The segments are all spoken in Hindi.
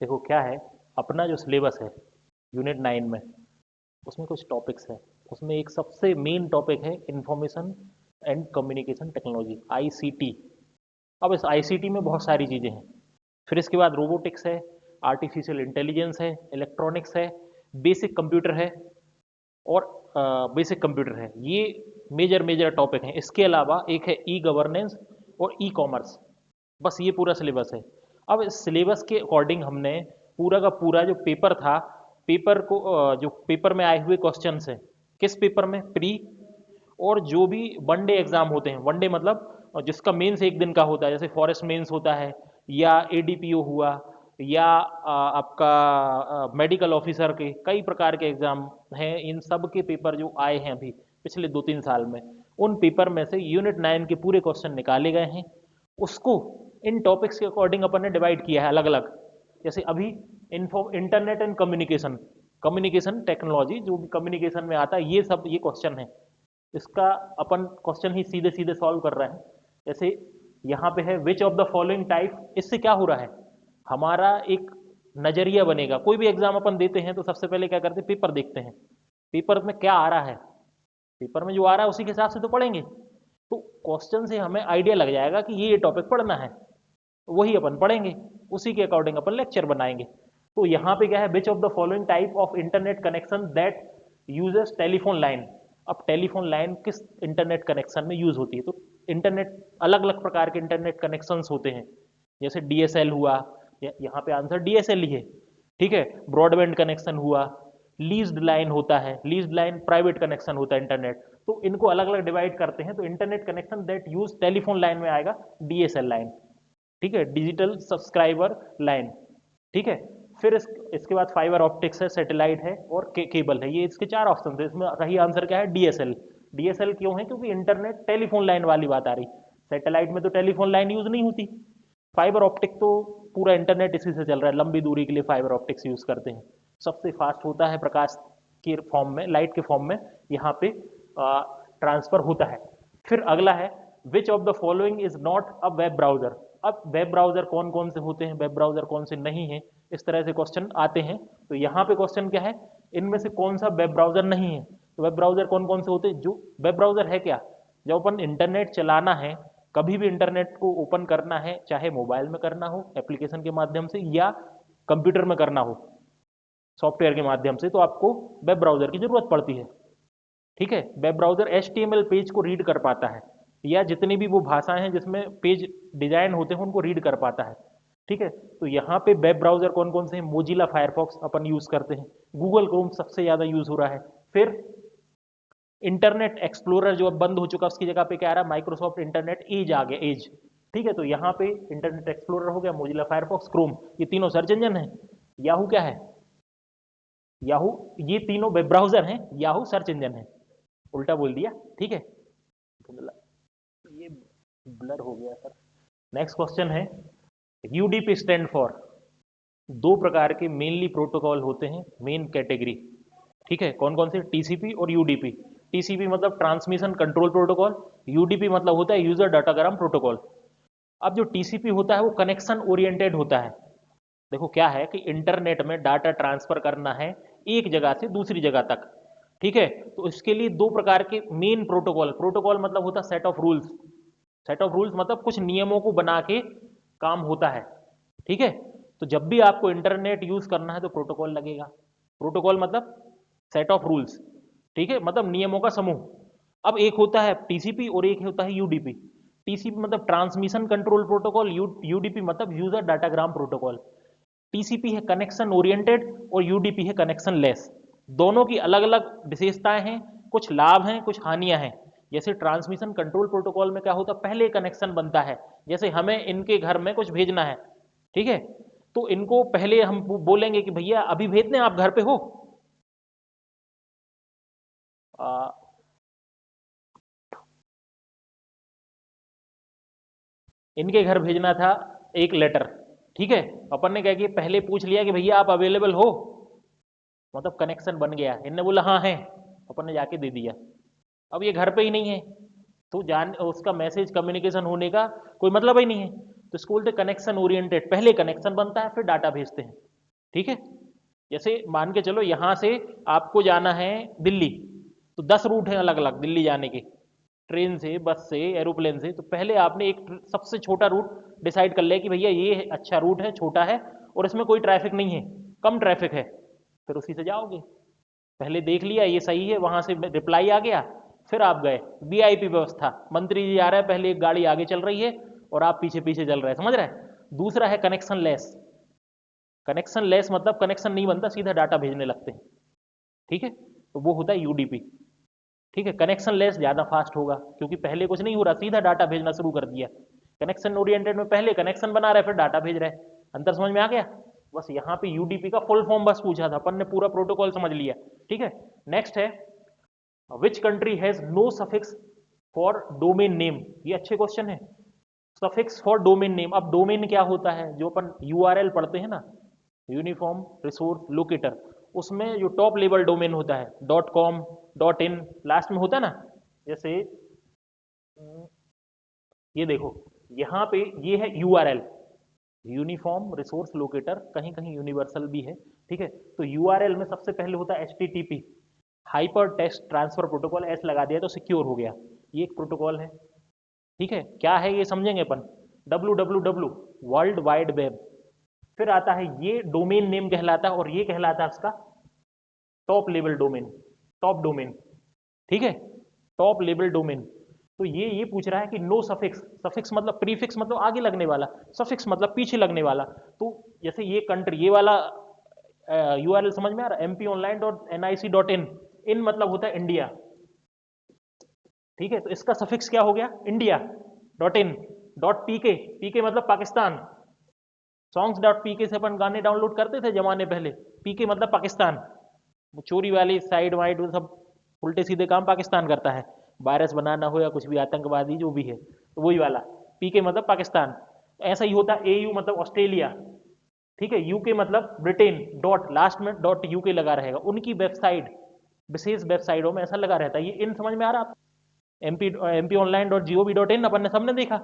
देखो क्या है, अपना जो सिलेबस है यूनिट 9 में, उसमें कुछ टॉपिक्स हैं। उसमें एक सबसे मेन टॉपिक है information and communication technology, ICT. अब इस आईसीटी में बहुत सारी चीज़ें हैं। फिर इसके बाद रोबोटिक्स है, आर्टिफिशियल इंटेलिजेंस है, इलेक्ट्रॉनिक्स है, बेसिक कंप्यूटर है, और बेसिक कंप्यूटर है। ये मेजर मेजर टॉपिक हैं। इसके अलावा एक है ई गवर्नेंस और ई कॉमर्स। बस ये पूरा सिलेबस है। अब इस सिलेबस के अकॉर्डिंग हमने पूरा का पूरा जो पेपर था, पेपर को जो पेपर में आए हुए क्वेश्चंस हैं, किस पेपर में, प्री और जो भी वनडे एग्जाम होते हैं, वनडे मतलब जिसका मेंस एक दिन का होता है, जैसे फॉरेस्ट मेंस होता है, या एडीपीओ हुआ, या आपका मेडिकल ऑफिसर के कई प्रकार के एग्जाम हैं। इन सब के पेपर जो आए हैं अभी पिछले 2-3 साल में, उन पेपर में से यूनिट 9 के पूरे क्वेश्चन निकाले गए हैं। उसको इन टॉपिक्स के अकॉर्डिंग अपन ने डिवाइड किया है अलग अलग। जैसे अभी internet and communication, communication technology जो भी कम्युनिकेशन में आता है, ये सब ये क्वेश्चन है। इसका अपन क्वेश्चन ही सीधे सीधे सॉल्व कर रहे हैं। जैसे यहाँ पे है which of the following type, इससे क्या हो रहा है, हमारा एक नजरिया बनेगा। कोई भी एग्जाम अपन देते हैं तो सबसे पहले क्या करते हैं, पेपर देखते हैं, पेपर में क्या आ रहा है, पेपर में जो आ रहा है उसी के हिसाब से तो पढ़ेंगे। तो क्वेश्चन से हमें आइडिया लग जाएगा कि ये टॉपिक पढ़ना है, वही अपन पढ़ेंगे, उसी के अकॉर्डिंग अपन लेक्चर बनाएंगे। तो यहाँ पे क्या है, which of the following type of internet connection that uses telephone line. अब टेलीफोन लाइन किस इंटरनेट कनेक्शन में यूज होती है, तो इंटरनेट अलग अलग प्रकार के इंटरनेट कनेक्शंस होते हैं। जैसे डीएसएल हुआ, यहाँ पे आंसर डीएसएल ही है, ठीक है। ब्रॉडबैंड कनेक्शन हुआ, लीज्ड लाइन होता है, लीज्ड लाइन प्राइवेट कनेक्शन होता है इंटरनेट। तो इनको अलग अलग डिवाइड करते हैं। तो internet connection that use telephone line में आएगा डीएसएल लाइन, ठीक है, डिजिटल सब्सक्राइबर लाइन, ठीक है। फिर इसके बाद फाइबर ऑप्टिक्स है, सैटेलाइट है और केबल है। ये इसके 4 ऑप्शन थे, इसमें सही आंसर क्या है, डीएसएल। डीएसएल क्यों है, क्योंकि इंटरनेट टेलीफोन लाइन वाली बात आ रही। सैटेलाइट में तो टेलीफोन लाइन यूज नहीं होती। फाइबर ऑप्टिक तो पूरा इंटरनेट इसी से चल रहा है, लंबी दूरी के लिए फाइबर ऑप्टिक्स यूज करते हैं। सबसे फास्ट होता है प्रकाश के फॉर्म में, लाइट के फॉर्म में यहाँ पे ट्रांसफर होता है। फिर अगला है which of the following is not a web browser. अब वेब ब्राउजर कौन कौन से होते हैं, वेब ब्राउजर कौन से नहीं है, इस तरह से क्वेश्चन आते हैं। तो यहाँ पे क्वेश्चन क्या है, इनमें से कौन सा वेब ब्राउजर नहीं है। तो वेब ब्राउजर कौन कौन से होते हैं, जो वेब ब्राउजर है क्या, जब अपन इंटरनेट चलाना है, कभी भी इंटरनेट को ओपन करना है, चाहे मोबाइल में करना हो एप्लीकेशन के माध्यम से, या कंप्यूटर में करना हो सॉफ्टवेयर के माध्यम से, तो आपको वेब ब्राउजर की जरूरत पड़ती है, ठीक है। वेब ब्राउजर HTML पेज को रीड कर पाता है, या जितनी भी वो भाषाएं हैं जिसमें पेज डिजाइन होते हैं उनको रीड कर पाता है, ठीक है। तो यहाँ पे वेब ब्राउजर कौन कौन से हैं, मोजिला फायरफॉक्स अपन यूज करते हैं, गूगल क्रोम सबसे ज्यादा यूज हो रहा है। फिर इंटरनेट एक्सप्लोरर जो अब बंद हो चुका, उसकी जगह पे क्या आ रहा है, माइक्रोसॉफ्ट इंटरनेट एज आ गया, एज, ठीक है। तो यहाँ पे इंटरनेट एक्सप्लोरर हो गया, मोजिला फायरफॉक्स, क्रोम, ये तीनों सर्च इंजन है। याहू क्या है, याहू, ये तीनों वेब ब्राउजर हैं, याहू सर्च इंजन है। उल्टा बोल दिया, ठीक है, ये ब्लर हो गया सर। नेक्स्ट क्वेश्चन है, यूडीपी स्टैंड फॉर, दो प्रकार के मेनली प्रोटोकॉल होते हैं, मेन कैटेगरी, ठीक है। कौन कौन से, टीसीपी और यूडीपी। टीसीपी मतलब ट्रांसमिशन कंट्रोल प्रोटोकॉल, यूडीपी मतलब होता है यूजर डाटाग्राम प्रोटोकॉल। अब जो टीसीपी होता है वो कनेक्शन ओरिएंटेड होता है। देखो क्या है कि इंटरनेट में डाटा ट्रांसफर करना है एक जगह से दूसरी जगह तक, ठीक है। तो इसके लिए दो प्रकार के मेन प्रोटोकॉल, प्रोटोकॉल मतलब होता है set of rules, set of rules मतलब कुछ नियमों को बना के काम होता है, ठीक है। तो जब भी आपको इंटरनेट यूज करना है तो प्रोटोकॉल लगेगा। प्रोटोकॉल मतलब सेट ऑफ रूल्स, ठीक है, मतलब नियमों का समूह। अब एक होता है टीसीपी और एक होता है यूडीपी। टीसीपी मतलब ट्रांसमिशन कंट्रोल प्रोटोकॉल, यूडीपी मतलब यूजर डाटाग्राम प्रोटोकॉल। टीसीपी है कनेक्शन ओरिएंटेड और यूडीपी है कनेक्शन लेस। दोनों की अलग अलग विशेषताएं हैं, कुछ लाभ हैं, कुछ हानियां हैं। जैसे ट्रांसमिशन कंट्रोल प्रोटोकॉल में क्या होता है, पहले कनेक्शन बनता है, जैसे हमें इनके घर में कुछ भेजना है, ठीक है। तो इनको पहले हम बोलेंगे कि भैया अभी भेज दें, आप घर पे हो, आ, इनके घर भेजना था एक लेटर, ठीक है। अपन ने क्या किया, पहले पूछ लिया कि भैया आप अवेलेबल हो, मतलब कनेक्शन बन गया, इनने बोला हाँ है, अपन ने जाके दे दिया। अब ये घर पे ही नहीं है, तो जान उसका मैसेज कम्युनिकेशन होने का कोई मतलब ही नहीं है। तो इसको बोलते कनेक्शन ओरिएंटेड, पहले कनेक्शन बनता है फिर डाटा भेजते हैं, ठीक है, जैसे मान के चलो यहाँ से आपको जाना है दिल्ली, तो 10 रूट हैं अलग अलग दिल्ली जाने के, ट्रेन से, बस से, एरोप्लेन से। तो पहले आपने एक सबसे छोटा रूट डिसाइड कर लिया कि भैया ये अच्छा रूट है, छोटा है और इसमें कोई ट्रैफिक नहीं है, कम ट्रैफिक है, फिर उसी से जाओगे। पहले देख लिया ये सही है, वहां से रिप्लाई आ गया, फिर आप गए। वीआईपी व्यवस्था, मंत्री जी आ रहे हैं, पहले एक गाड़ी आगे चल रही है और आप पीछे पीछे चल रहे हैं, समझ रहे हैं। दूसरा है कनेक्शन लेस। कनेक्शन लेस मतलब कनेक्शन नहीं बनता, सीधा डाटा भेजने लगते हैं, ठीक है, तो वो होता है यूडीपी। ठीक है, कनेक्शन लेस ज़्यादा फास्ट होगा क्योंकि पहले कुछ नहीं हो रहा, सीधा डाटा भेजना शुरू कर दिया। कनेक्शन ओरिएंटेड में पहले कनेक्शन बना रहे फिर डाटा भेज रहे। अंतर समझ में आ गया। बस यहाँ पे यूडीपी का फुल फॉर्म बस पूछा था, अपन ने पूरा प्रोटोकॉल समझ लिया। ठीक है, नेक्स्ट है which country has no suffix for domain name. ये अच्छे क्वेश्चन है, सफिक्स फॉर डोमेन नेम। अब डोमेन क्या होता है, जो अपन यूआरएल पढ़ते हैं ना, यूनिफॉर्म रिसोर्स लोकेटर, उसमें जो टॉप लेवल डोमेन होता है dot com, dot in last में होता है ना, जैसे ये देखो यहाँ पे ये है यूआरएल, यूनिफॉर्म रिसोर्स लोकेटर, कहीं कहीं यूनिवर्सल भी है। ठीक है, तो यूआरएल में सबसे पहले होता है HTTP, hyper text transfer protocol, S लगा दिया तो सिक्योर हो गया, ये एक प्रोटोकॉल है। ठीक है, क्या है ये समझेंगे अपन। W W W world wide web. फिर आता है ये डोमेन नेम कहलाता है, और ये कहलाता है उसका top level domain, top domain. ठीक है, टॉप लेवल डोमेन। तो ये पूछ रहा है कि नो सफिक्स, सफिक्स मतलब प्रीफिक्स मतलब आगे लगने वाला, सफिक्स मतलब पीछे लगने वाला। तो जैसे ये कंट्री, ये वाला यूआरएल समझ में आ रहा है, mponline.nic.in, इन मतलब होता है इंडिया। ठीक है, तो इसका सफिक्स क्या हो गया, India. Dot in, dot PK, PK मतलब पाकिस्तान। सॉन्ग्स डॉट पीके से अपन गाने डाउनलोड करते थे जमाने पहले, पीके मतलब पाकिस्तान। वो चोरी वाली साइड वाइड वो सब उल्टे सीधे काम पाकिस्तान करता है, वायरस बनाना हो या कुछ भी आतंकवादी जो भी है, तो वही वाला पीके मतलब पाकिस्तान। ऐसा ही होता है एयू मतलब ऑस्ट्रेलिया। ठीक है, यूके मतलब ब्रिटेन, डॉट लास्ट में डॉट यूके लगा रहेगा, उनकी वेबसाइट, विशेष वेबसाइटों में ऐसा लगा रहता है। ये इन समझ में आ रहा है, mponline.gov.in अपन ने सबने देखा।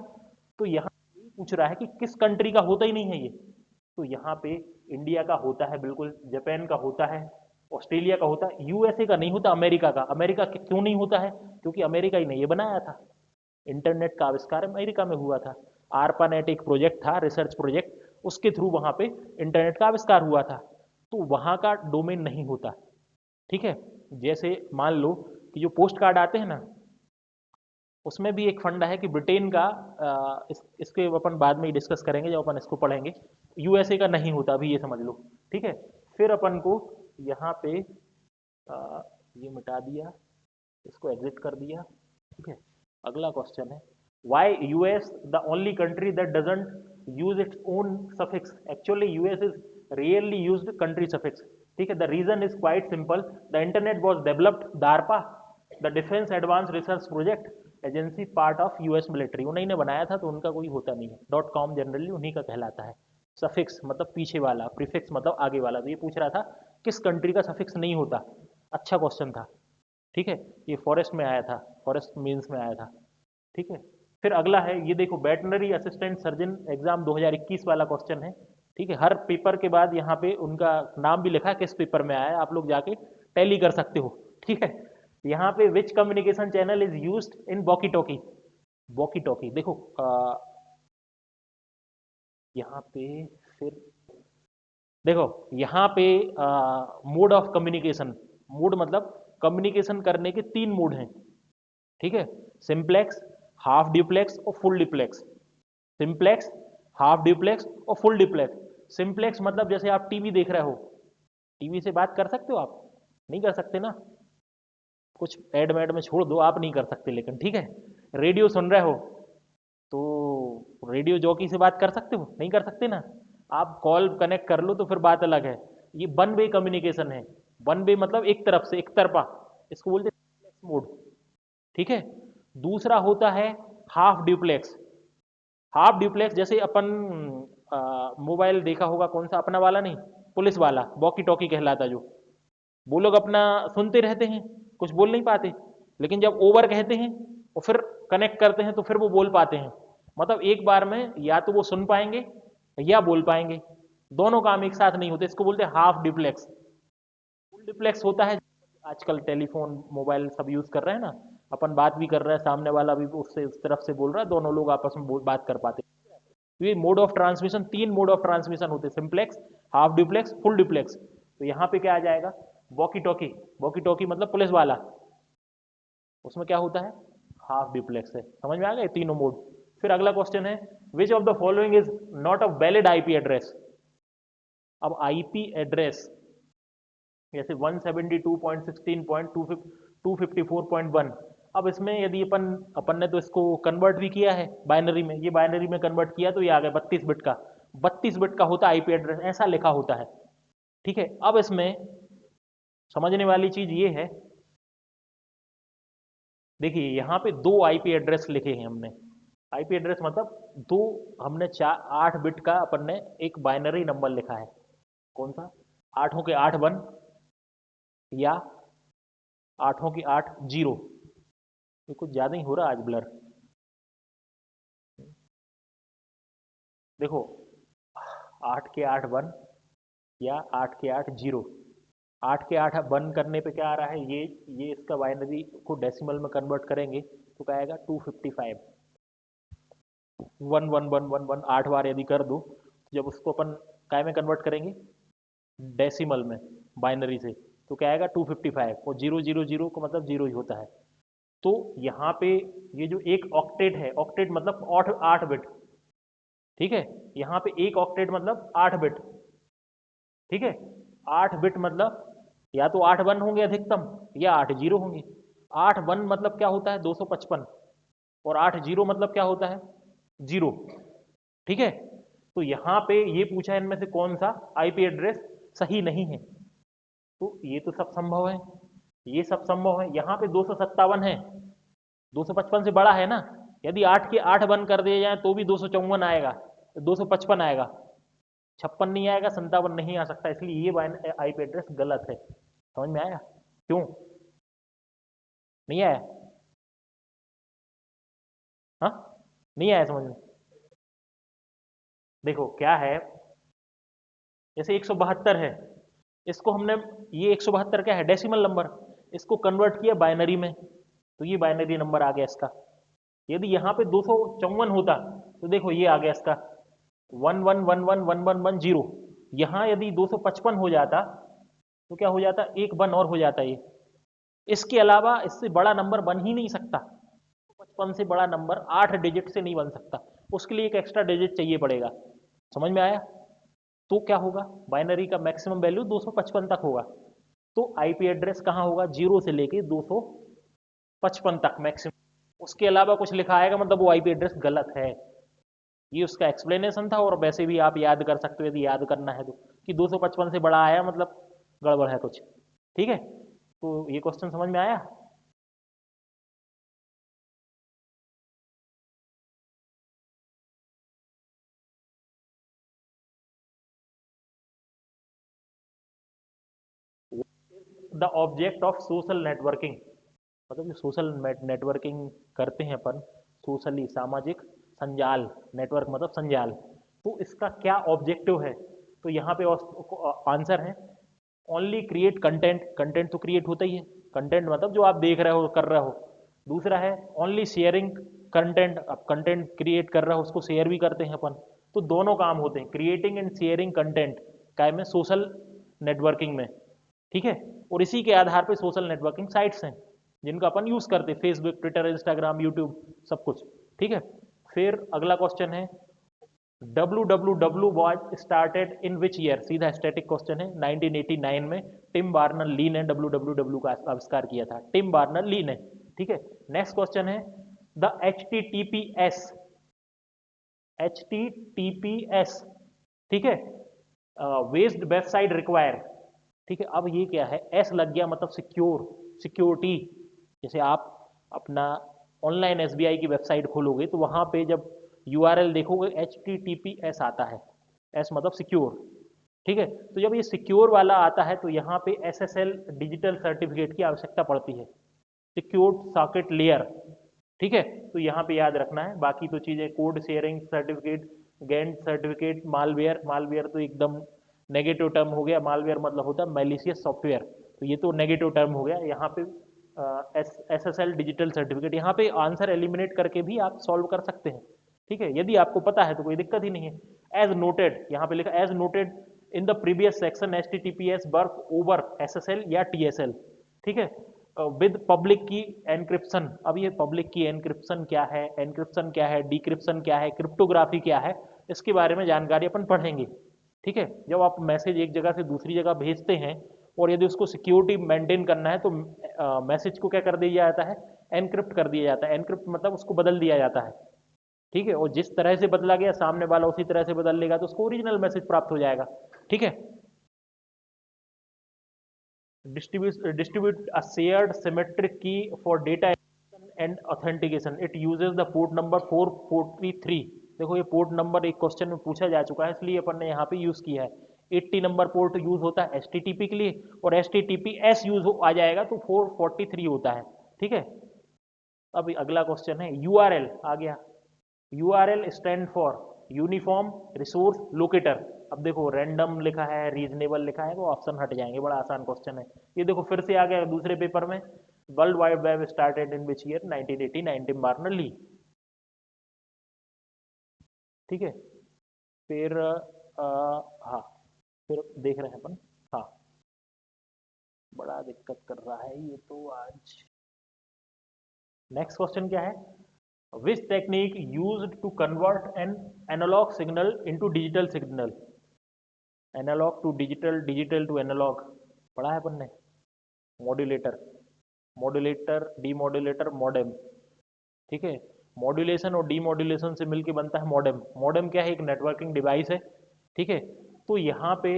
तो यहाँ पूछ रहा है कि किस कंट्री का होता ही नहीं है ये, तो यहाँ पे इंडिया का होता है बिल्कुल, जापान का होता है, ऑस्ट्रेलिया का होता है, यूएसए का नहीं होता, अमेरिका का। अमेरिका क्यों नहीं होता है, क्योंकि अमेरिका ही ने ये बनाया था, इंटरनेट का आविष्कार अमेरिका में हुआ था। आरपानेट एक प्रोजेक्ट था, रिसर्च प्रोजेक्ट, उसके थ्रू वहां पे इंटरनेट का आविष्कार हुआ था, तो वहां का डोमेन नहीं होता। ठीक है, जैसे मान लो कि जो पोस्ट कार्ड आते हैं ना, उसमें भी एक फंडा है कि ब्रिटेन का, इसके अपन बाद में ही डिस्कस करेंगे जब अपन इसको पढ़ेंगे, यूएसए का नहीं होता, अभी ये समझ लो। ठीक है, फिर अपन को यहाँ पे ये मिटा दिया, इसको एग्जिट कर दिया। ठीक है, अगला क्वेश्चन है why US the only country that doesn't use its own suffix. Actually US is rarely used country suffix. ठीक है, the reason is quite simple, the internet was developed DARPA, the defence advance research project agency, part of US military, उन्हीं ने बनाया था, तो उनका कोई होता नहीं है। डॉट कॉम जनरली उन्हीं का कहलाता है। सफिक्स मतलब पीछे वाला, प्रीफिक्स मतलब आगे वाला। तो ये पूछ रहा था किस कंट्री का सफिक्स नहीं होता। अच्छा क्वेश्चन था। ठीक है, ये फॉरेस्ट में आया था, फॉरेस्ट मीन्स में आया था। ठीक है, फिर अगला है ये देखो, वेटनरी असिस्टेंट सर्जन एग्जाम 2021 वाला क्वेश्चन है। ठीक है, हर पेपर के बाद यहाँ पे उनका नाम भी लिखा है किस पेपर में आया है, आप लोग जाके टैली कर सकते हो। ठीक है, यहाँ पे which communication channel is used in walkie talkie. Walkie talkie देखो, यहाँ पे फिर देखो, यहाँ पे मोड ऑफ कम्युनिकेशन, मोड मतलब कम्युनिकेशन करने के 3 मोड हैं। ठीक है, सिंप्लेक्स, हाफ ड्यूप्लेक्स और full duplex. Simplex, half duplex और फुल ड्यूप्लेक्स। सिंप्लेक्स मतलब जैसे आप टीवी देख रहे हो, टीवी से बात कर सकते हो आप, नहीं कर सकते ना, कुछ एड मैड में छोड़ दो, आप नहीं कर सकते, लेकिन ठीक है, रेडियो सुन रहे हो तो रेडियो जॉकी से बात कर सकते हो, नहीं कर सकते ना। आप कॉल कनेक्ट कर लो तो फिर बात अलग है। ये वन वे कम्युनिकेशन है, वन वे मतलब एक तरफ से, एक तरफा, इसको बोलते हैं मोड। ठीक है, दूसरा होता है हाफ ड्यूप्लेक्स। हाफ ड्यूप्लेक्स जैसे अपन मोबाइल देखा होगा, कौन सा अपना वाला नहीं, पुलिस वाला, वॉकी टॉकी कहलाता जो, वो लोग अपना सुनते रहते हैं, कुछ बोल नहीं पाते, लेकिन जब ओवर कहते हैं और फिर कनेक्ट करते हैं तो फिर वो बोल पाते हैं। मतलब एक बार में या तो वो सुन पाएंगे या बोल पाएंगे, दोनों काम एक साथ नहीं होते, इसको बोलते हैं हाफ डुप्लेक्स। फुल डुप्लेक्स होता है, आजकल टेलीफोन मोबाइल सब यूज कर रहे हैं ना, अपन बात भी कर रहे हैं, सामने वाला भी उससे उस तरफ से बोल रहा है, दोनों लोग आपस में बात कर पाते हैं। तो ये मोड ऑफ ट्रांसमिशन, तीन मोड ऑफ ट्रांसमिशन होते हैं, simplex, half duplex, full duplex. तो यहाँ पे क्या आ जाएगा, वॉकी टॉकी। वॉकी टॉकी मतलब पुलिस वाला, उसमें क्या होता है, हाफ डुप्लेक्स है। समझ में आ गए तीनों मोड। फिर अगला क्वेश्चन है, which of the following is not a valid IP address. अब आईपी एड्रेस जैसे 172.16.254.1, अब इसमें यदि अपन अपन ने तो इसको कन्वर्ट भी किया है बाइनरी में, ये बाइनरी में कन्वर्ट किया तो ये आ गया 32 बिट का। 32 बिट का होता है आईपी एड्रेस, ऐसा लिखा होता है। ठीक है, अब इसमें समझने वाली चीज ये है, देखिए यहाँ पे दो आईपी एड्रेस लिखे हैं हमने। आईपी एड्रेस मतलब दो, हमने 8 बिट का अपन ने एक बाइनरी नंबर लिखा है। कौन सा, आठों के 8 1 या आठों की 8 0। ये कुछ ज्यादा ही हो रहा है आज ब्लर। देखो, 8 के 8 1 या 8 के 8 0। 8 के 8 1 करने पे क्या आ रहा है, ये इसका बाइनरी को डेसिमल में कन्वर्ट करेंगे तो क्या आएगा 255। 1 1 1 1 1 8 बार यदि कर दो, जब उसको अपन काय में कन्वर्ट करेंगे, डेसिमल में, बाइनरी से, तो क्या आएगा 255। और 0 0 0 को मतलब जीरो ही होता है। तो यहाँ पे ये जो एक ऑक्टेट है, ऑक्टेट मतलब 8 बिट, ठीक है, यहाँ पे एक ऑक्टेट मतलब 8 बिट, ठीक है। 8 बिट मतलब या तो 8 1 होंगे अधिकतम या 8 0 होंगे। 8 1 मतलब क्या होता है 255, और 8 0 मतलब क्या होता है, जीरो। ठीक है, तो यहाँ पे ये पूछा है इनमें से कौन सा आईपी एड्रेस सही नहीं है। तो ये तो सब संभव है, ये सब संभव है। यहाँ पे 257 है, 255 से बड़ा है ना। यदि 8 के 8 1 कर दिए जाए तो भी 254 आएगा, 255 आएगा, 56 नहीं आएगा, 57 नहीं आ सकता। इसलिए ये आईपी एड्रेस गलत है। समझ में आया क्यों, नहीं आया, हाँ, नहीं आया समझ में। देखो क्या है, जैसे 172 है, इसको हमने, ये 172 क्या है, डेसिमल नंबर, इसको कन्वर्ट किया बाइनरी में, तो ये बाइनरी नंबर आ गया इसका। यदि यहाँ पे 254 होता तो देखो ये आ गया इसका 11111110। यहाँ यदि 255 हो जाता तो क्या हो जाता, एक वन और हो जाता ये। इसके अलावा इससे बड़ा नंबर बन ही नहीं सकता, 55 से बड़ा नंबर 8 डिजिट से नहीं बन सकता, उसके लिए एक एक्स्ट्रा डिजिट चाहिए पड़ेगा। समझ में आया। तो क्या होगा, बाइनरी का मैक्सिमम वैल्यू 255 तक होगा। तो आईपी एड्रेस कहाँ होगा, 0 से लेके 255 तक मैक्सिमम, उसके अलावा कुछ लिखा आएगा मतलब वो आईपी एड्रेस गलत है। ये उसका एक्सप्लेनेशन था, और वैसे भी आप याद कर सकते हो यदि याद करना है तो, कि 255 से बड़ा आया मतलब गड़बड़ है कुछ। ठीक है, तो ये क्वेश्चन समझ में आया। The object of social networking, मतलब जो सोशल नेटवर्किंग करते हैं अपन, सोशली, सामाजिक संजाल, नेटवर्क मतलब संजाल, तो इसका क्या ऑब्जेक्टिव है। तो यहाँ पे आंसर है, ओनली क्रिएट कंटेंट, कंटेंट तो क्रिएट होता ही है, कंटेंट मतलब जो आप देख रहे हो कर रहे हो। दूसरा है ओनली शेयरिंग कंटेंट, अब कंटेंट क्रिएट कर रहा हो उसको शेयर भी करते हैं अपन। तो दोनों काम होते हैं, क्रिएटिंग एंड शेयरिंग कंटेंट, काय में, सोशल नेटवर्किंग में। ठीक है, और इसी के आधार पे सोशल नेटवर्किंग साइट्स हैं जिनका अपन यूज करते हैं, फेसबुक, ट्विटर, इंस्टाग्राम, यूट्यूब, सब कुछ। ठीक है, फिर अगला क्वेश्चन है, www was started in which year, सीधा स्टैटिक क्वेश्चन है। 1989 में टिम बार्नर ली ने www का आविष्कार किया था, टिम बार्नर ली ने। ठीक है, नेक्स्ट क्वेश्चन है, the H T T P S, ठीक है, वेस्ड वेबसाइट रिक्वायर। ठीक है, अब ये क्या है, एस लग गया मतलब सिक्योर, सिक्योरिटी। जैसे आप अपना ऑनलाइन एसबीआई की वेबसाइट खोलोगे तो वहां पे जब यूआरएल देखोगे HTTPS आता है, एस मतलब सिक्योर। ठीक है, तो जब ये सिक्योर वाला आता है तो यहाँ पे SSL डिजिटल सर्टिफिकेट की आवश्यकता पड़ती है, सिक्योर्ड सॉकेट लेयर। ठीक है, तो यहाँ पे याद रखना है, बाकी तो चीज़ें कोड शेयरिंग सर्टिफिकेट गेंट सर्टिफिकेट, मालवेयर, मालवेयर तो एकदम नेगेटिव टर्म हो गया, मालवेयर मतलब होता है मैलिशियस सॉफ्टवेयर, तो ये तो नेगेटिव टर्म हो गया। यहाँ पे SSL डिजिटल सर्टिफिकेट, यहाँ पे आंसर एलिमिनेट करके भी आप सॉल्व कर सकते हैं, ठीक है, यदि आपको पता है तो कोई दिक्कत ही नहीं है। एज नोटेड, यहाँ पे लिखा as noted in the previous section HTTPS work over SSL या TSL, ठीक है, विद पब्लिक की एनक्रिप्शन। अब ये पब्लिक की एनक्रिप्शन क्या है, एनक्रिप्शन क्या है, डिक्रिप्शन क्या है, क्रिप्टोग्राफी क्या है, इसके बारे में जानकारी अपन पढ़ेंगे, ठीक है। जब आप मैसेज एक जगह से दूसरी जगह भेजते हैं और यदि उसको सिक्योरिटी मेंटेन करना है तो मैसेज को क्या कर दिया जाता है, एनक्रिप्ट कर दिया जाता है। एनक्रिप्ट मतलब उसको बदल दिया जाता है, ठीक है, और जिस तरह से बदला गया सामने वाला उसी तरह से बदल लेगा तो उसको ओरिजिनल मैसेज प्राप्त हो जाएगा, ठीक है। Distribute a shared symmetric key for data and authentication. It uses the port number 443। देखो ये पोर्ट नंबर एक क्वेश्चन में पूछा जा चुका है, इसलिए अपन ने यहाँ पे यूज किया है। 80 नंबर पोर्ट यूज होता है HTTP के लिए, और HTTPS यूज आ जाएगा तो 443 होता है, ठीक है। अब अगला क्वेश्चन है URL आ गया। URL stand for uniform resource locator. अब देखो रैंडम लिखा है, रीजनेबल लिखा है, वो ऑप्शन हट जाएंगे, बड़ा आसान क्वेश्चन है ये। देखो फिर से आ गया दूसरे पेपर में, world wide web started in which year, 1989, Tim Berners Lee, ठीक है। फिर हाँ, फिर देख रहे हैं अपन, हाँ, बड़ा दिक्कत कर रहा है ये तो आज। नेक्स्ट क्वेश्चन क्या है, which technique used to convert an analogue signal into digital signal. Analogue to digital, digital to analogue पढ़ा है अपन ने। मॉड्यूलेटर, मॉड्यूलेटर, डीमॉड्यूलेटर, मॉडेम, ठीक है। मॉड्यूलेशन और डीमॉड्यूलेशन से मिलके बनता है मॉडेम। मॉडेम क्या है, एक नेटवर्किंग डिवाइस है, ठीक है। तो यहाँ पे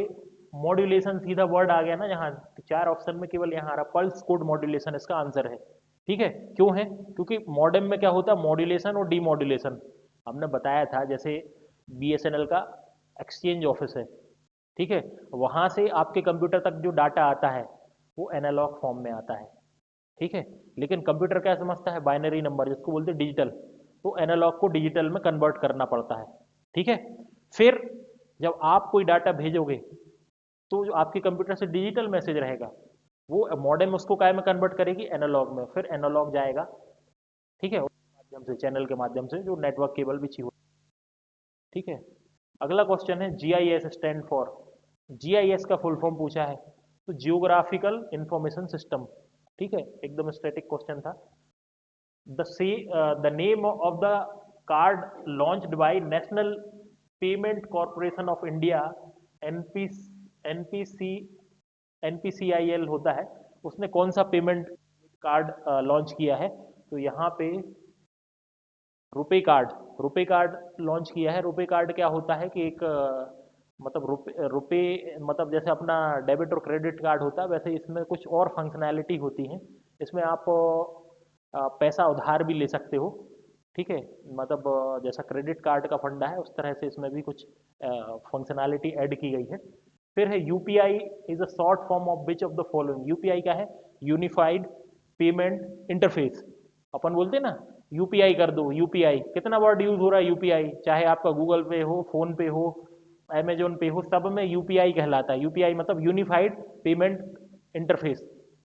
मॉड्यूलेशन सीधा वर्ड आ गया ना, यहाँ चार ऑप्शन में केवल यहाँ आ रहा पल्स कोड मॉड्यूलेशन इसका आंसर है, ठीक है। क्यों है, क्योंकि मॉडेम में क्या होता है, मॉड्यूलेशन और डीमॉड्यूलेशन। हमने बताया था जैसे BSNL का एक्सचेंज ऑफिस है, ठीक है, वहाँ से आपके कंप्यूटर तक जो डाटा आता है वो एनालॉग फॉर्म में आता है, ठीक है। लेकिन कंप्यूटर क्या समझता है, बाइनरी नंबर जिसको बोलते हैं डिजिटल, तो एनालॉग को डिजिटल में कन्वर्ट करना पड़ता है, ठीक है। फिर जब आप कोई डाटा भेजोगे तो जो आपके कंप्यूटर से डिजिटल मैसेज रहेगा वो मॉडेम उसको काय में कन्वर्ट करेगी, एनालॉग में, फिर एनालॉग जाएगा, ठीक है, माध्यम से, चैनल के माध्यम से जो नेटवर्क केबल बिछी हो, ठीक है। अगला क्वेश्चन है GIS स्टैंड फॉर। GIS का फुल फॉर्म पूछा है, तो जियोग्राफिकल इंफॉर्मेशन सिस्टम, ठीक है, एकदम स्टैटिक क्वेश्चन था। The name of the card launched by national payment corporation of India, NP NPC NPCIL होता है, उसने कौन सा पेमेंट कार्ड लॉन्च किया है, तो यहाँ पे RuPay card, RuPay card launch किया है। रुपे कार्ड क्या होता है कि एक मतलब रुपे रुपे मतलब जैसे अपना डेबिट और क्रेडिट कार्ड होता है, वैसे इसमें कुछ और फंक्शनैलिटी होती है। इसमें आप पैसा उधार भी ले सकते हो, ठीक है, मतलब जैसा क्रेडिट कार्ड का फंडा है उस तरह से इसमें भी कुछ फंक्शनैलिटी ऐड की गई है। फिर है UPI is a short form of which of the following. UPI क्या है, यूनिफाइड पेमेंट इंटरफेस। अपन बोलते हैं ना UPI कर दो, UPI कितना वर्ड यूज हो रहा है, UPI चाहे आपका गूगल पे हो, फोन पे हो, अमेजोन पे हो, सब में UPI कहलाता है। UPI मतलब यूनिफाइड पेमेंट इंटरफेस।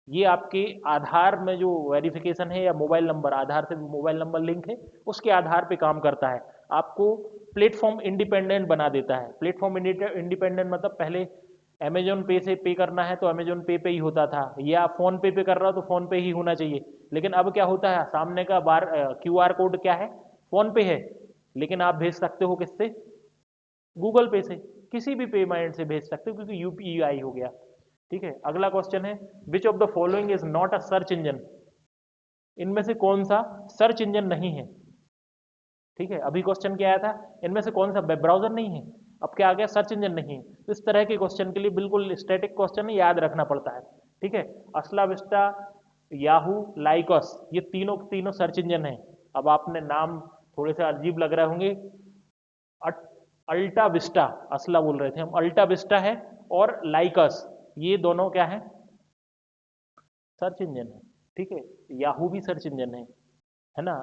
ये आपके आधार में जो वेरिफिकेशन है या मोबाइल नंबर, आधार से मोबाइल नंबर लिंक है उसके आधार पे काम करता है, आपको प्लेटफॉर्म इंडिपेंडेंट बना देता है। प्लेटफॉर्म इंडिपेंडेंट मतलब पहले अमेजोन पे से पे करना है तो अमेजोन पे ही होता था, या फोन पे कर रहा हो तो फोन पे ही होना चाहिए। लेकिन अब क्या होता है, सामने का QR कोड क्या है, फोन पे है, लेकिन आप भेज सकते हो किससे, गूगल पे से, किसी भी पेमेंट से भेज सकते हो क्योंकि UPI हो गया, ठीक है। अगला क्वेश्चन है which of the following is not a search engine. इनमें से कौन सा सर्च इंजन नहीं है, ठीक है। अभी क्वेश्चन क्या आया था, इनमें से कौन सा वेब ब्राउजर नहीं है, अब क्या आ गया, सर्च इंजन नहीं है। तो इस तरह के क्वेश्चन के लिए बिल्कुल स्टैटिक क्वेश्चन याद रखना पड़ता है, ठीक है। असला विस्टा, याहू, लाइकस, ये तीनों तीनों सर्च इंजन है। अब आपने नाम थोड़े से अजीब लग रहे होंगे, अल्टा विस्टा, असला बोल रहे थे हम, अल्टा विस्टा है, और लाइकस, ये दोनों क्या है, सर्च इंजन है, ठीक है। याहू भी सर्च इंजन है ना।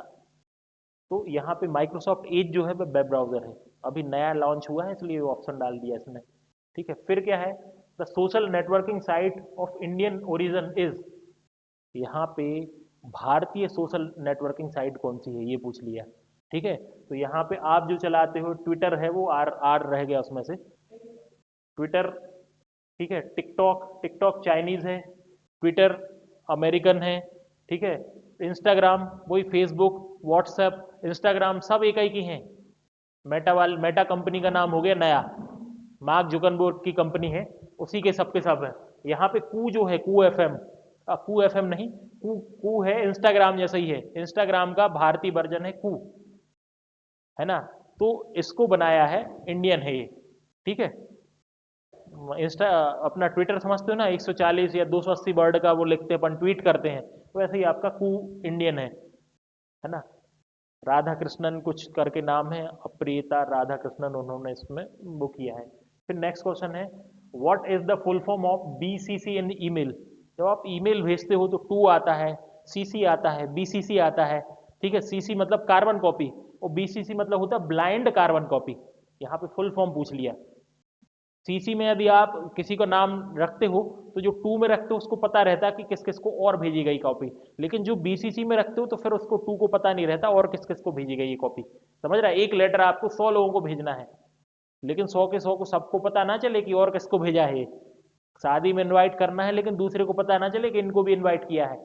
तो यहाँ पे माइक्रोसॉफ्ट एज जो है वह वेब ब्राउजर है। अभी नया लॉन्च हुआ है इसलिए ऑप्शन डाल दिया इसने। ठीक है, फिर क्या है, the social networking site of Indian origin is, यहाँ पे भारतीय सोशल नेटवर्किंग साइट कौन सी है ये पूछ लिया। ठीक है, तो यहाँ पे आप जो चलाते हो ट्विटर है, वो आर आर रह गया उसमें से, ट्विटर। ठीक है, टिकटॉक, टिकटॉक चाइनीज है, ट्विटर अमेरिकन है। ठीक है, इंस्टाग्राम वही, फेसबुक, व्हाट्सएप, इंस्टाग्राम सब एक ही की हैं। मेटा कंपनी का नाम हो गया नया, मार्क जुकनबर्ग की कंपनी है, उसी के सब है। यहाँ पे कू जो है, कू एफ एम, कू एफ एम नहीं, कू कू है इंस्टाग्राम जैसा ही है, इंस्टाग्राम का भारतीय वर्जन है कू, है ना। तो इसको बनाया है, इंडियन है ये। ठीक है, इंस्टा अपना ट्विटर समझते हो ना, 140 या 280 वर्ड का वो लिखते हैं, अपन ट्वीट करते हैं, तो वैसे ही आपका कू इंडियन है ना। राधा कृष्णन कुछ करके नाम है, अप्रियता राधा कृष्णन, उन्होंने इसमें वो किया है। फिर नेक्स्ट क्वेश्चन है, what is the full form of BCC in email. जब आप ईमेल भेजते हो तो टू आता है, सीसी आता है, बीसीसी आता है। ठीक है, सीसी मतलब कार्बन कॉपी, और बीसीसी मतलब होता है ब्लाइंड कार्बन कॉपी। यहाँ पे फुल फॉर्म पूछ लिया। सीसी में यदि आप किसी का नाम रखते हो तो जो टू में रखते हो उसको पता रहता है कि किस किस को और भेजी गई कॉपी, लेकिन जो बीसीसी में रखते हो तो फिर उसको टू को पता नहीं रहता और किस किस को भेजी गई ये कॉपी। समझ रहा है, एक लेटर आपको 100 लोगों को भेजना है, लेकिन 100 के 100 को सबको पता ना चले कि और किसको भेजा है। शादी में इनवाइट करना है लेकिन दूसरे को पता ना चले कि इनको भी इनवाइट किया है।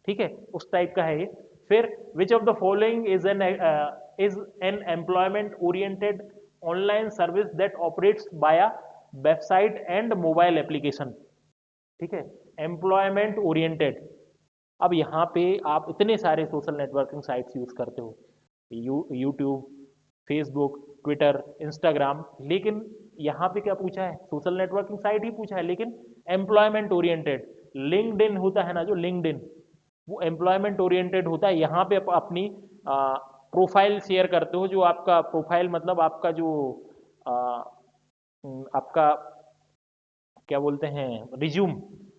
ठीक है, उस टाइप का है ये। फिर विच of the following is an employment oriented online service that operates बाया वेबसाइट एंड मोबाइल एप्लीकेशन। ठीक है, एम्प्लॉयमेंट ओरिएंटेड। अब यहाँ पे आप इतने सारे सोशल नेटवर्किंग साइट्स यूज करते हो, यूट्यूब, फेसबुक, ट्विटर, इंस्टाग्राम, लेकिन यहाँ पे क्या पूछा है, सोशल नेटवर्किंग साइट ही पूछा है, लेकिन एम्प्लॉयमेंट ओरिएंटेड। लिंक्डइन होता है ना, जो लिंक्डइन, वो एम्प्लॉयमेंट ओरिएंटेड होता है। यहाँ पे अपनी प्रोफाइल शेयर करते हो, जो आपका प्रोफाइल मतलब आपका जो आ, आपका क्या बोलते हैं, रिज्यूम,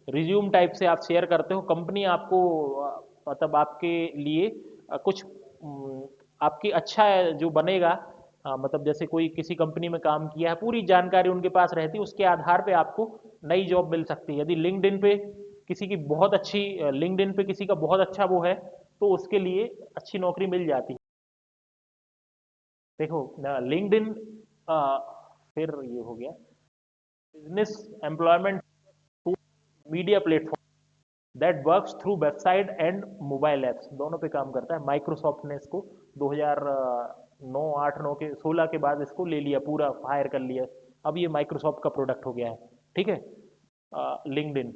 रिज्यूम टाइप से आप शेयर करते हो। कंपनी आपको मतलब आपके लिए कुछ आपकी अच्छा जो बनेगा, मतलब जैसे कोई किसी कंपनी में काम किया है, पूरी जानकारी उनके पास रहती है, उसके आधार पे आपको नई जॉब मिल सकती है। यदि लिंक्डइन पे किसी की बहुत अच्छी, लिंक्डइन पे किसी का बहुत अच्छा वो है, तो उसके लिए अच्छी नौकरी मिल जाती है। देखो लिंक्डइन, फिर ये हो गया business employment media platform that works through website and mobile apps, दोनों पे काम करता है। माइक्रोसॉफ्ट ने इसको 2009 8 9 के 16 के बाद इसको ले लिया, पूरा हायर कर लिया, अब ये माइक्रोसॉफ्ट का प्रोडक्ट हो गया है। ठीक है, लिंक्डइन।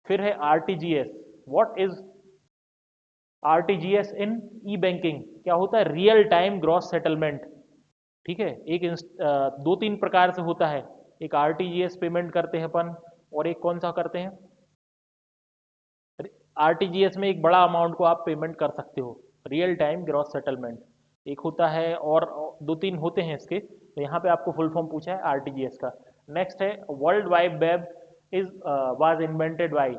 फिर है RTGS. What is RTGS in E banking, क्या होता है, रियल टाइम ग्रॉस सेटलमेंट। ठीक है, एक दो तीन प्रकार से होता है, एक आरटीजीएस पेमेंट करते हैं अपन, और एक कौन सा करते हैं, आरटीजीएस में एक बड़ा अमाउंट को आप पेमेंट कर सकते हो, रियल टाइम ग्रॉस सेटलमेंट एक होता है, और दो तीन होते हैं इसके, तो यहाँ पे आपको फुल फॉर्म पूछा है आरटीजीएस का। नेक्स्ट है world wide web is was invented by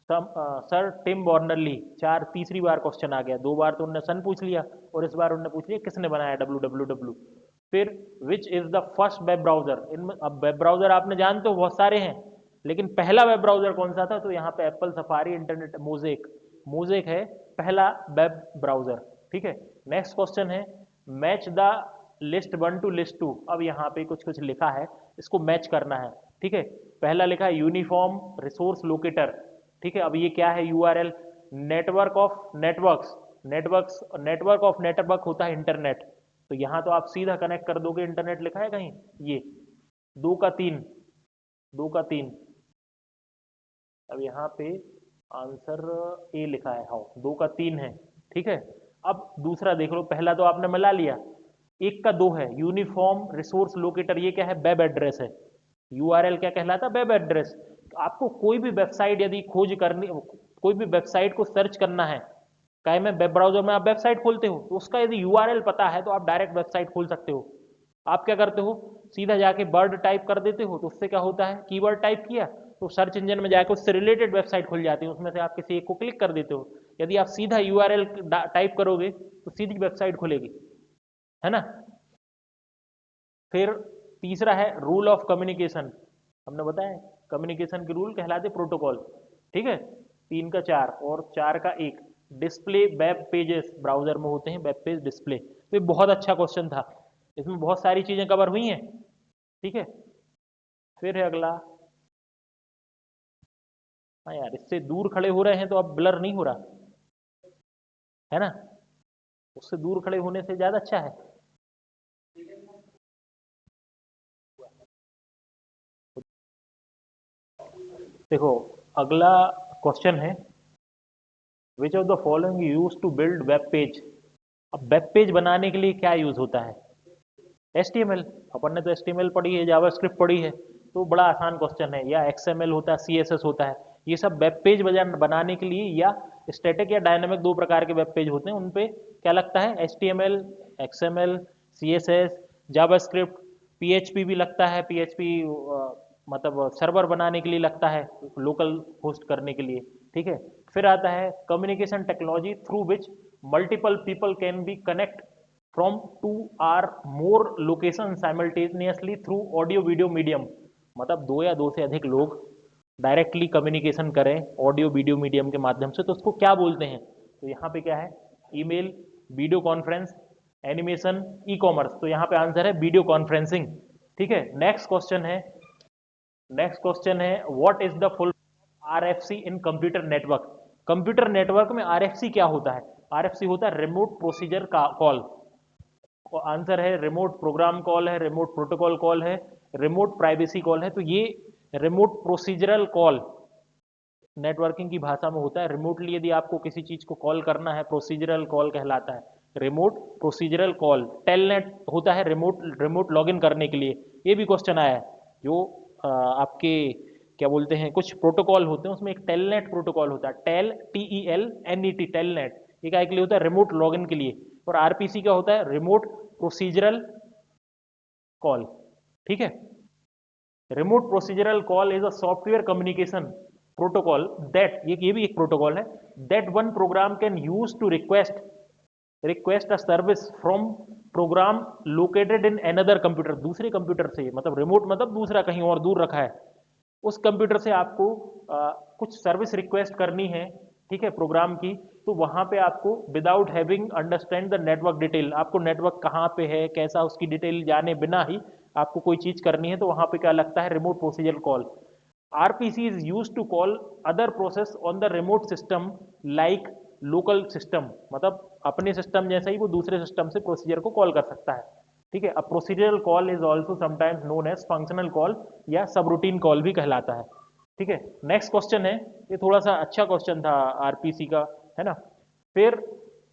sir Tim Berners Lee. चार, तीसरी बार क्वेश्चन आ गया, दो बार तो उन्होंने सन पूछ लिया और इस बार उन्होंने पूछ लिया किसने बनाया डब्ल्यू डब्ल्यू डब्ल्यू। फिर which is the first web browser, इनमें अब वेब ब्राउजर आपने जानते हो बहुत सारे हैं, लेकिन पहला वेब ब्राउजर कौन सा था, तो यहाँ पे Apple Safari, internet Mosaic, Mosaic है पहला वेब ब्राउजर। ठीक है, नेक्स्ट क्वेश्चन है match the list one to list two. अब यहाँ पे कुछ कुछ लिखा है, इसको मैच करना है। ठीक है, पहला लिखा है यूनिफॉर्म रिसोर्स लोकेटर। ठीक है, अब ये क्या है, URL, network of networks, networks, network of network होता है इंटरनेट, तो यहाँ तो आप सीधा कनेक्ट कर दोगे, इंटरनेट लिखा है कहीं, ये दो का तीन, दो का तीन। अब यहाँ पे आंसर ए लिखा है, हाँ दो का तीन है। ठीक है, अब दूसरा देख लो, पहला तो आपने मिला लिया, एक का दो है, यूनिफॉर्म रिसोर्स लोकेटर, ये क्या है, वेब एड्रेस है। यूआरएल क्या कहलाता है, वेब एड्रेस। आपको कोई भी वेबसाइट यदि खोज करनी, कोई भी वेबसाइट को सर्च करना है, चाहे में वेब ब्राउजर में आप वेबसाइट खोलते हो, तो उसका यदि यूआरएल पता है तो आप डायरेक्ट वेबसाइट खोल सकते हो। आप क्या करते हो, सीधा जाके वर्ड टाइप कर देते हो, तो उससे क्या होता है, कीवर्ड टाइप किया तो सर्च इंजन में जाकर उससे रिलेटेड वेबसाइट खुल जाती है, उसमें से आप किसी एक को क्लिक कर देते हो। यदि आप सीधा यूआरएल टाइप करोगे तो सीधी वेबसाइट खुलेगी, है ना। फिर तीसरा है रूल ऑफ कम्युनिकेशन, हमने बताया कम्युनिकेशन के रूल कहलाते प्रोटोकॉल, ठीक है, 3 का 4 और 4 का 1। डिस्प्ले वेब पेजेस, ब्राउजर में होते हैं वेब पेज डिस्प्ले। तो ये बहुत अच्छा क्वेश्चन था, इसमें बहुत सारी चीजें कवर हुई हैं, ठीक है। फिर है अगला, हाँ यार इससे दूर खड़े हो रहे हैं तो अब ब्लर नहीं हो रहा है ना, उससे दूर खड़े होने से ज्यादा अच्छा है। देखो अगला क्वेश्चन है, which of the following use to build web page. अब वेब पेज बनाने के लिए क्या यूज होता है, HTML। अपन ने तो HTML पढ़ी है, जावास्क्रिप्ट पढ़ी है, तो बड़ा आसान क्वेश्चन है। या XML होता है, CSS होता है, ये सब वेब पेज बनाने के लिए, या स्टैटिक या डायनामिक दो प्रकार के वेब पेज होते हैं, उन पे क्या लगता है, HTML, XML, CSS, JavaScript, PHP भी लगता है। PHP मतलब सर्वर बनाने के लिए लगता है, लोकल होस्ट करने के लिए, ठीक है। फिर आता है communication technology through which multiple people can be connect from 2 or more location simultaneously through audio video medium. मतलब 2 या 2 से अधिक लोग डायरेक्टली कम्युनिकेशन करें ऑडियो वीडियो मीडियम के माध्यम से, तो उसको क्या बोलते हैं। तो यहाँ पे क्या है, email, video conference, animation, e commerce. तो यहाँ पे आंसर है वीडियो कॉन्फ्रेंसिंग, ठीक है। नेक्स्ट क्वेश्चन है what is the full RFC in computer network. Computer network में RFC क्या होता है, RFC होता है रिमोट प्रोसीजर का कॉल। आंसर है रिमोट प्रोग्राम कॉल है, रिमोट प्रोटोकॉल कॉल है, रिमोट प्राइवेसी कॉल है। तो ये रिमोट प्रोसीजरल कॉल नेटवर्किंग की भाषा में होता है। रिमोटली यदि आपको किसी चीज को कॉल करना है, प्रोसीजरल कॉल कहलाता है, रिमोट प्रोसीजरल कॉल। टेलनेट होता है रिमोट रिमोट लॉगिन करने के लिए, ये भी क्वेश्चन आया है। जो आपके क्या बोलते हैं, कुछ प्रोटोकॉल होते हैं, उसमें एक टेलनेट प्रोटोकॉल होता है, TELNET, टेलनेट, ये क्या के लिए होता है, रिमोट लॉगिन के लिए। और RPC क्या होता है, रिमोट प्रोसीजरल कॉल, ठीक है। Remote procedural call is a software communication protocol that, ये भी एक प्रोटोकॉल है, that one program can use to request a service from program located in another computer. दूसरे कंप्यूटर से, मतलब रिमोट मतलब दूसरा कहीं और दूर रखा है, उस कंप्यूटर से आपको कुछ सर्विस रिक्वेस्ट करनी है, ठीक है, प्रोग्राम की। तो वहां पे आपको without having understand the network detail, आपको नेटवर्क कहाँ पे है कैसा उसकी डिटेल जाने बिना ही आपको कोई चीज करनी है, तो वहां पे क्या लगता है, remote procedure call. RPC is used to call other process on the remote system like local system। मतलब अपने सिस्टम जैसा ही वो दूसरे सिस्टम से प्रोसीजर को कॉल कर सकता है, ठीक है। अब procedural call is also sometimes known as functional call या सब रूटीन कॉल भी कहलाता है, ठीक है। नेक्स्ट क्वेश्चन है, ये थोड़ा सा अच्छा क्वेश्चन था RPC का, है ना। फिर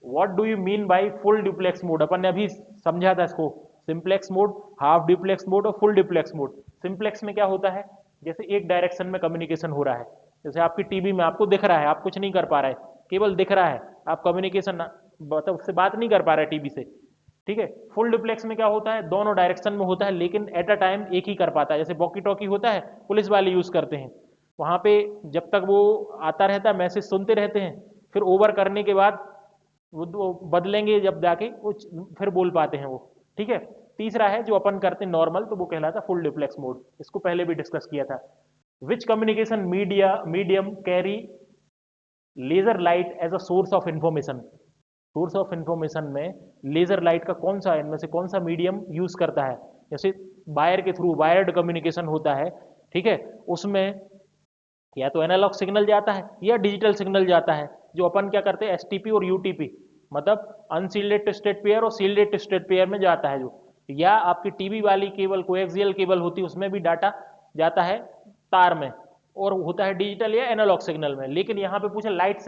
what do you mean by full duplex mode, अपन ने अभी समझा था इसको, simplex mode, half duplex mode और फुल डुप्लेक्स मोड। सिंप्लेक्स में क्या होता है, जैसे एक डायरेक्शन में कम्युनिकेशन हो रहा है, जैसे आपकी टीवी में आपको दिख रहा है, आप कुछ नहीं कर पा रहे, केवल दिख रहा है, आप कम्युनिकेशन मतलब उससे बात नहीं कर पा रहे टीवी से, ठीक है। फुल डुप्लेक्स में क्या होता है, दोनों डायरेक्शन में होता है, लेकिन एट अ टाइम एक ही कर पाता है। जैसे वॉकी टॉकी होता है, पुलिस वाले यूज करते हैं, वहां पे जब तक वो आता रहता है मैसेज सुनते रहते हैं, फिर ओवर करने के बाद वो बदलेंगे जब जाके वो फिर बोल पाते हैं वो, ठीक है। तीसरा है जो अपन करते हैं नॉर्मल, तो वो कहलाता फुल डुप्लेक्स मोड, इसको पहले भी डिस्कस किया था। Which communication medium carry laser light as a source of information. Source of information में लेजर लाइट का कौन सा, इनमें से कौन सा मीडियम यूज करता है। जैसे वायर के थ्रू वायर्ड कम्युनिकेशन होता है, ठीक है, उसमें या तो एनालॉग सिग्नल जाता है या डिजिटल सिग्नल जाता है। जो अपन क्या करते हैं, STP और UTP, मतलब अनसील्डेड ट्विस्टेड पेयर और सील्डेड ट्विस्टेड पेयर में जाता है जो, या आपकी टीवी वाली केबल कोएक्सियल केबल होती है, उसमें भी डाटा जाता है तार में, और होता है डिजिटल या एनालॉग सिग्नल में। लेकिन यहाँ पे पूछे लाइट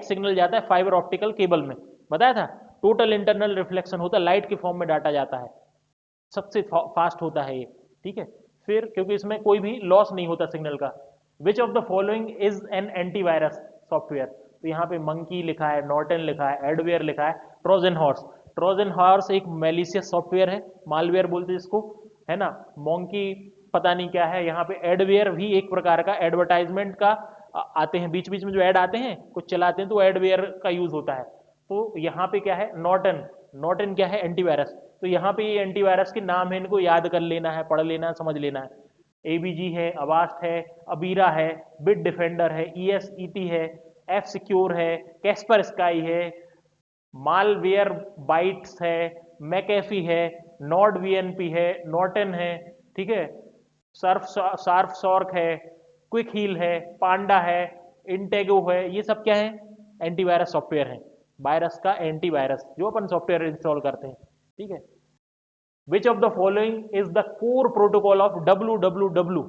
सिग्नल जाता है फाइबर ऑप्टिकल केबल में, बताया था। टोटल इंटरनल रिफ्लेक्शन होता है, लाइट के फॉर्म में डाटा जाता है, सबसे फास्ट होता है ये, ठीक है। फिर क्योंकि इसमें कोई भी लॉस नहीं होता सिग्नल का। विच of the following is an antivirus software. तो यहाँ पे मंकी लिखा है, नॉर्टन लिखा है, एडवेयर लिखा है, ट्रोजन हॉर्स। ट्रोजन हॉर्स एक मेलिशियस सॉफ्टवेयर है, मालवेयर बोलते हैं जिसको, है ना। मोंकी पता नहीं क्या है। यहाँ पे एडवेयर भी एक प्रकार का एडवर्टाइजमेंट का आते हैं, बीच बीच में जो ऐड आते हैं कुछ चलाते हैं, तो एडवेयर का यूज होता है। तो यहाँ पे क्या है, नॉर्टन क्या है, एंटीवायरस। तो यहाँ पे ये एंटीवायरस के नाम है, इनको याद कर लेना है, पढ़ लेना है, समझ लेना है। एबीजी है, अवास्ट है, अबीरा है, बिट डिफेंडर है, ईएसईटी है, एफ सिक्योर है, कैस्पर स्काई है, मालवेयर बाइट्स है, मैकेफी है, नॉर्ड वीएनपी है, नॉर्टन है, ठीक है, सार्फ सॉर्क है, क्विक हील है, पांडा है, इंटेगो है, ये सब क्या है? एंटीवायरस सॉफ्टवेयर है, वायरस का एंटीवायरस जो अपन सॉफ्टवेयर इंस्टॉल करते हैं, ठीक है। Which of the following is the core protocol of www,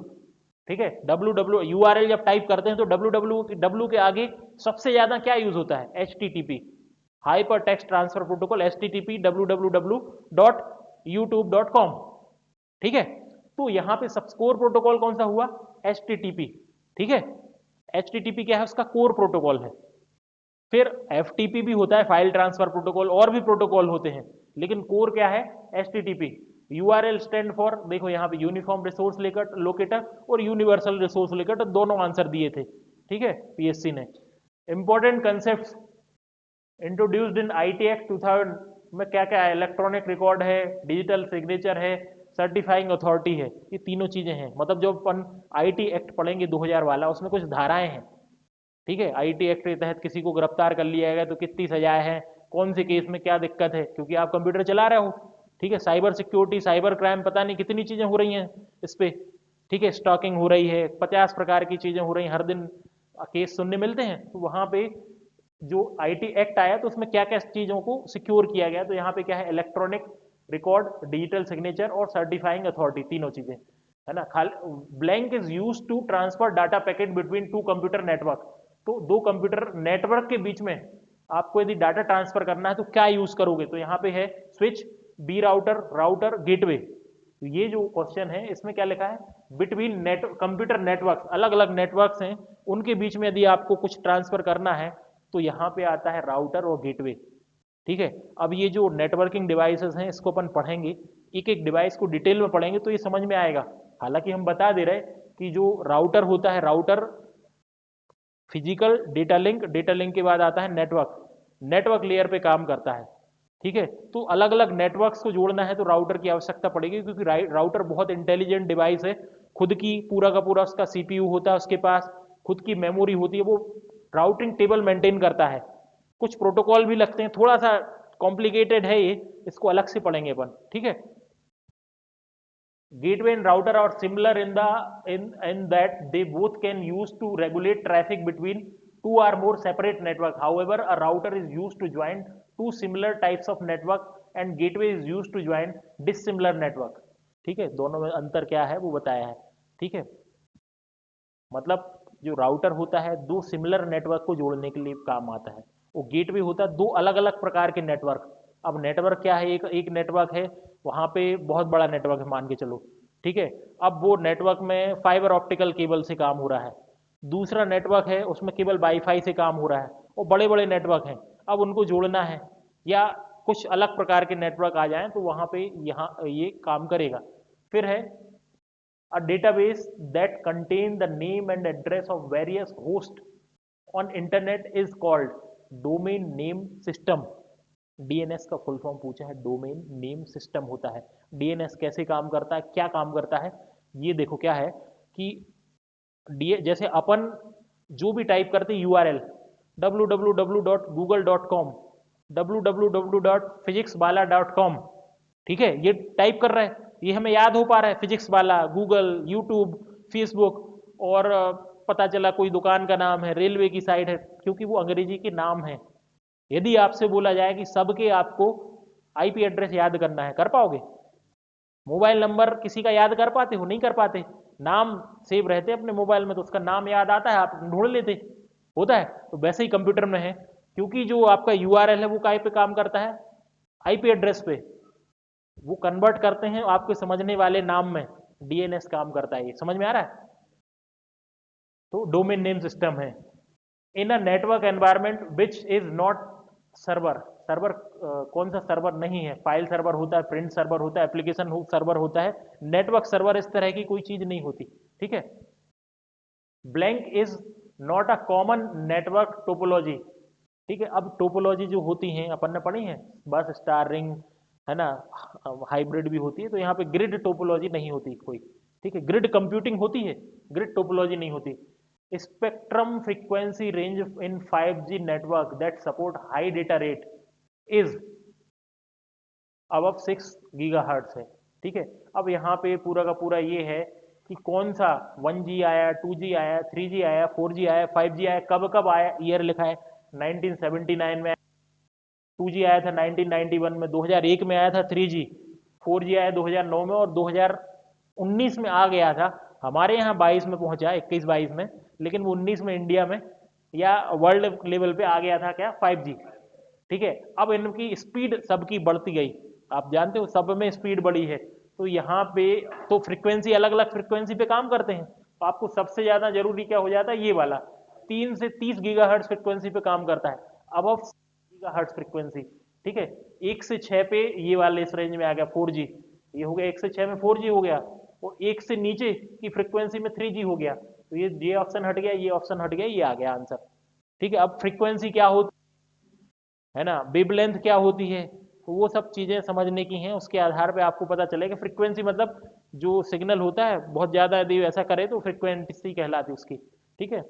ठीक है। www यूआरएल जब टाइप करते हैं तो www के आगे सबसे ज्यादा क्या यूज होता है? HTTP, hyper text transfer protocol, HTTP www.youtube.com, ठीक है। तो यहां पे सब कोर प्रोटोकॉल कौन सा हुआ? HTTP, ठीक है। HTTP क्या है? उसका कोर प्रोटोकॉल है। फिर FTP भी होता है, फाइल ट्रांसफर प्रोटोकॉल, और भी प्रोटोकॉल होते हैं, लेकिन कोर क्या है? HTTP। URL स्टैंड फॉर, देखो यहाँ पे यूनिफॉर्म रिसोर्स लोकेटर और यूनिवर्सल रिसोर्स लोकेटर, दोनों आंसर दिए थे, ठीक है, PSC ने। Important concept introduced in IT act 2000 में क्या क्या है? इलेक्ट्रॉनिक रिकॉर्ड है, डिजिटल सिग्नेचर है, सर्टिफाइंग अथॉरिटी है, ये तीनों चीजें हैं। मतलब जो अपन IT एक्ट पढ़ेंगे 2000 वाला, उसमें कुछ धाराएं हैं, ठीक है। IT एक्ट के तहत किसी को गिरफ्तार कर लिया गया तो कितनी सजाएं हैं, कौन से केस में क्या दिक्कत है, क्योंकि आप कंप्यूटर चला रहे हो, ठीक है। साइबर सिक्योरिटी, साइबर क्राइम, पता नहीं कितनी चीजें हो रही हैं इस पे, ठीक है। स्टॉकिंग हो रही है, 50 प्रकार की चीजें हो रही हैं, हर दिन केस सुनने मिलते हैं। तो वहां पे जो IT एक्ट आया तो उसमें क्या क्या चीजों को सिक्योर किया गया, तो यहाँ पे क्या है? इलेक्ट्रॉनिक रिकॉर्ड, डिजिटल सिग्नेचर और सर्टिफाइंग अथॉरिटी, तीनों चीजें है ना। Blank is use to transfer data packet between two computer network, तो दो कंप्यूटर नेटवर्क के बीच में आपको यदि डाटा ट्रांसफर करना है तो क्या यूज करोगे? तो यहाँ पे है switch, B router, router, gateway. तो ये जो क्वेश्चन है इसमें क्या लिखा है? बिटवीन कंप्यूटर नेटवर्क, अलग अलग नेटवर्क्स हैं, उनके बीच में यदि आपको कुछ ट्रांसफर करना है तो यहाँ पे आता है राउटर और गेटवे, ठीक है। अब ये जो नेटवर्किंग डिवाइसेस हैं इसको अपन पढ़ेंगे, एक एक डिवाइस को डिटेल में पढ़ेंगे तो ये समझ में आएगा। हालांकि हम बता दे रहे कि जो राउटर होता है, राउटर फिजिकल डेटा लिंक के बाद आता है नेटवर्क, नेटवर्क लेयर पे काम करता है, ठीक है। तो अलग अलग नेटवर्क्स को जोड़ना है तो राउटर की आवश्यकता पड़ेगी, क्योंकि राउटर बहुत इंटेलिजेंट डिवाइस है, खुद की पूरा का पूरा उसका CPU होता है, उसके पास खुद की मेमोरी होती है, वो राउटिंग टेबल मेंटेन करता है। कुछ प्रोटोकॉल भी लगते हैं, थोड़ा सा कॉम्प्लिकेटेड है ये, इसको अलग से पढ़ेंगे अपन, ठीक है। Gateway and router are similar in that they both can use to regulate traffic between two or more separate network. However, a router is used to join two similar types of network and gateway is used to join dissimilar network. ठीक है, दोनों में अंतर क्या है वो बताया है, ठीक है। मतलब जो राउटर होता है दो सिमिलर नेटवर्क को जोड़ने के लिए काम आता है, वो गेटवे होता है दो अलग अलग प्रकार के नेटवर्क। अब नेटवर्क क्या है? एक नेटवर्क है, वहां पे बहुत बड़ा नेटवर्क है मान के चलो, ठीक है। अब वो नेटवर्क में फाइबर ऑप्टिकल केबल से काम हो रहा है, दूसरा नेटवर्क है उसमें केवल वाईफाई से काम हो रहा है, वो बड़े बड़े नेटवर्क हैं। अब उनको जोड़ना है या कुछ अलग प्रकार के नेटवर्क आ जाएं तो वहां पे यहाँ ये काम करेगा। फिर है a database that contain the name and address of various hosts on internet is called domain name system। DNS का फुल फॉर्म पूछा है, डोमेन नेम सिस्टम होता है। DNS कैसे काम करता है, क्या काम करता है? ये देखो क्या है कि जैसे अपन जो भी टाइप करते URL www.google.com, www.physicswala.com, ठीक है, ये टाइप कर रहे हैं, ये हमें याद हो पा रहा है, फिजिक्स वाला, गूगल, यूट्यूब, फेसबुक, और पता चला कोई दुकान का नाम है, रेलवे की साइट है, क्योंकि वो अंग्रेजी के नाम है। यदि आपसे बोला जाए कि सबके आपको IP एड्रेस याद करना है, कर पाओगे? मोबाइल नंबर किसी का याद कर पाते हो? नहीं कर पाते। नाम सेव रहते अपने मोबाइल में तो उसका नाम याद आता है, आप ढूंढ लेते, होता है। तो वैसे ही कंप्यूटर में है, क्योंकि जो आपका URL है वो काय पे काम करता है? IP एड्रेस पे, वो कन्वर्ट करते हैं आपके समझने वाले नाम में, DNS काम करता है। ये समझ में आ रहा है? तो डोमेन नेम सिस्टम है। In a network environment which is not server, server कौन सा सर्वर नहीं है? फाइल सर्वर होता है, प्रिंट सर्वर होता है, एप्लीकेशन सर्वर होता है, नेटवर्क सर्वर इस तरह की कोई चीज नहीं होती, ठीक है। Blank is not a common network topology, ठीक है। अब टोपोलॉजी जो होती हैं अपन ने पढ़ी है, बस, स्टार, रिंग, है ना, हाइब्रिड भी होती है, तो यहाँ पे ग्रिड टोपोलॉजी नहीं होती कोई, ठीक है, ग्रिड कंप्यूटिंग होती है, ग्रिड टोपोलॉजी नहीं होती। Spectrum frequency range in 5G network that support high data rate is अब 6 गीगाहर्ट्ज है, ठीक है। अब यहाँ पे पूरा का पूरा ये है कि कौन सा 1G आया, 2G आया, 3G आया, 4G आया, 5G आया, कब कब आया, ईयर लिखा है 1979 में, 2G आया था 1991 में, 2001 में आया था 3G, 4G आया 2009 में, और 2019 में आ गया था हमारे यहाँ 22 में पहुंचा, 21-22 में, लेकिन वो 19 में इंडिया में या वर्ल्ड लेवल पे आ गया था क्या, 5G, ठीक है। अब इनकी स्पीड सबकी बढ़ती गई, आप जानते हो सब में स्पीड बढ़ी है, तो यहाँ पे तो फ्रीक्वेंसी अलग अलग फ्रीक्वेंसी पे काम करते हैं, तो आपको सबसे ज़्यादा जरूरी क्या हो जाता है, ये वाला 3 से 30 गीगाहर्ट्ज फ्रीक्वेंसी पे काम करता है, अब गीगाहर्ट्ज फ्रीक्वेंसी, ठीक है। 1 से 6 पे ये वाले इस रेंज में आ गया 4G, ये हो गया 1 से 6 में 4G हो गया, और 1 से नीचे की फ्रीक्वेंसी में 3G हो गया, तो ये ऑप्शन हट गया, ये ऑप्शन हट गया, ये आ गया आंसर, ठीक है। अब फ्रीक्वेंसी क्या होती है ना, वेवलेंथ क्या होती है, तो वो सब चीज़ें समझने की हैं, उसके आधार पे आपको पता चलेगा फ्रीक्वेंसी मतलब जो सिग्नल होता है बहुत ज़्यादा यदि ऐसा करे तो फ्रीक्वेंसी कहलाती है उसकी, ठीक है।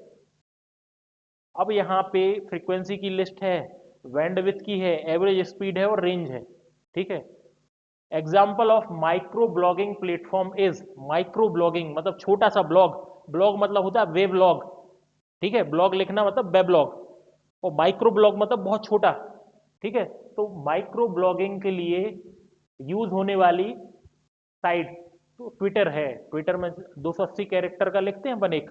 अब यहाँ पे फ्रीक्वेंसी की लिस्ट है, बैंडविड्थ की है, एवरेज स्पीड है और रेंज है, ठीक है। Example of micro blogging platform is, micro blogging मतलब छोटा सा ब्लॉग, ब्लॉग मतलब होता है वेब लॉग, ठीक है, ब्लॉग लिखना मतलब वेब लॉग, और माइक्रो ब्लॉग मतलब बहुत छोटा, ठीक है। तो माइक्रो ब्लॉगिंग के लिए यूज होने वाली साइट तो ट्विटर है, ट्विटर में 280 कैरेक्टर का लिखते हैं अपन, एक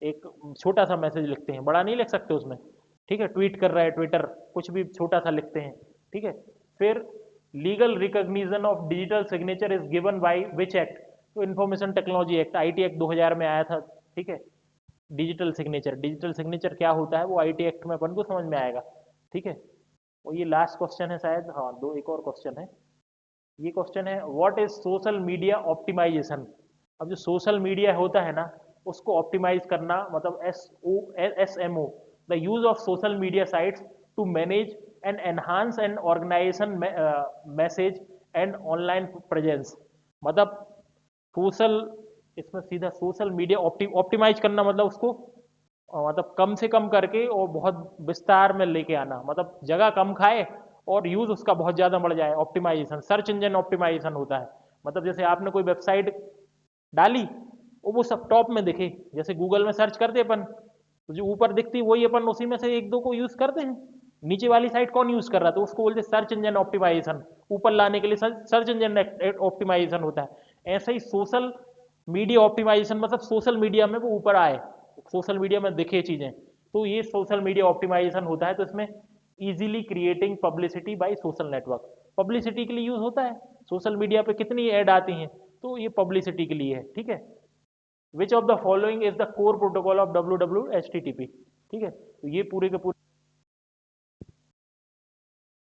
एक छोटा सा मैसेज लिखते हैं, बड़ा नहीं लिख सकते उसमें, ठीक है, ट्वीट कर रहा है ट्विटर, कुछ भी छोटा सा लिखते हैं, ठीक है। फिर legal recognition of digital signature is given by which act, तो information technology act, IT act 2000 में आया था, ठीक है। डिजिटल सिग्नेचर, डिजिटल सिग्नेचर क्या होता है वो आईटी एक्ट में अपन को समझ में आएगा, ठीक है। और ये लास्ट क्वेश्चन है शायद, हाँ दो एक और क्वेश्चन है, ये क्वेश्चन है what is social media optimization. अब जो सोशल मीडिया होता है ना, उसको ऑप्टिमाइज करना मतलब SMO, the use of social media sites to manage and enhance and organization message and online presence, मतलब सोशल, इसमें सीधा सोशल मीडिया ऑप्टिमाइज करना मतलब उसको मतलब कम से कम करके और बहुत विस्तार में लेके आना, मतलब जगह कम खाए और यूज उसका बहुत ज़्यादा बढ़ जाए, ऑप्टिमाइजेशन, सर्च इंजन ऑप्टिमाइजेशन होता है। मतलब जैसे आपने कोई वेबसाइट डाली और वो सब टॉप में दिखे, जैसे गूगल में सर्च करते अपन, तो जो ऊपर दिखती है वही अपन उसी में से एक दो को यूज करते हैं, नीचे वाली साइट कौन यूज कर रहा है, तो उसको बोलते सर्च इंजन ऑप्टिमाइजेशन, ऊपर लाने के लिए सर्च इंजन ऑप्टिमाइजेशन होता है। ऐसे ही सोशल मीडिया ऑप्टिमाइजेशन मतलब सोशल मीडिया में वो ऊपर आए, सोशल मीडिया में दिखे चीज़ें, तो ये सोशल मीडिया ऑप्टिमाइजेशन होता है। तो इसमें easily creating publicity by social network, publicity के लिए यूज होता है, सोशल मीडिया पे कितनी ऐड आती हैं, तो ये पब्लिसिटी के लिए है, ठीक है। Which of the following is the core protocol of WWHTTP, ठीक है। तो ये पूरे के पूरे